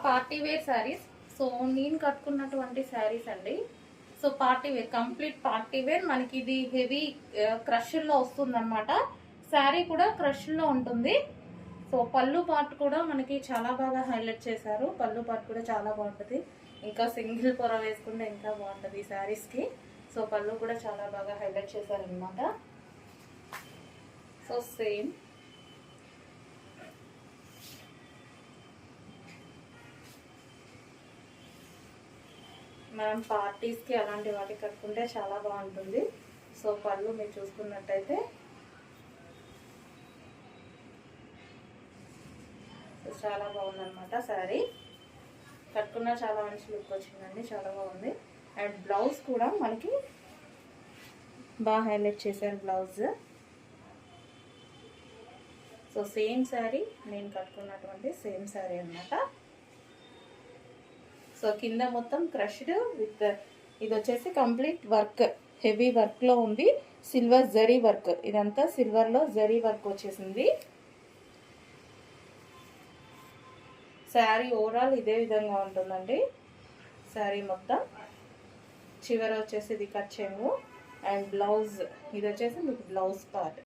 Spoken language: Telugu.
Party wear saris. సో నేను కట్టుకున్నటువంటి శారీస్ అండి. So party wear, complete party wear. మనకి ఇది హెవీ క్రష్లో వస్తుందన్నమాట. శారీ కూడా క్రష్లో ఉంటుంది. సో పళ్ళు పార్ట్ కూడా మనకి చాలా బాగా హైలైట్ చేశారు. పళ్ళు పార్ట్ కూడా చాలా బాగుంటుంది. ఇంకా సింగిల్ పొర వేసుకుంటే ఇంకా బాగుంటుంది ఈ శారీస్కి. సో పళ్ళు కూడా చాలా బాగా హైలైట్ చేశారనమాట. సో సేమ్ మనం పార్టీస్కి అలాంటి వాటికి కట్టుకుంటే చాలా బాగుంటుంది. సో పళ్ళు మీరు చూసుకున్నట్టయితే చాలా బాగుందన్నమాట. శారీ కట్టుకున్నా చాలా మంచి లుక్ వచ్చిందండి, చాలా బాగుంది. అండ్ బ్లౌజ్ కూడా మనకి బాగా హైలైట్ చేశారు బ్లౌజ్. సో సేమ్ శారీ, నేను కట్టుకున్నటువంటి సేమ్ శారీ అన్నమాట. సో కింద మొత్తం క్రష్డ్ విత్ ఇది వచ్చేసి కంప్లీట్ వర్క్, హెవీ వర్క్లో ఉంది. సిల్వర్ జరీ వర్క్, ఇదంతా సిల్వర్లో జరీ వర్క్ వచ్చేసింది. శారీ ఓవరాల్ ఇదే విధంగా ఉంటుందండి. శారీ మొత్తం చివర వచ్చేసి ఇది కట్ చెంగు. అండ్ బ్లౌజ్ ఇది వచ్చేసి మీకు బ్లౌజ్ పార్ట్.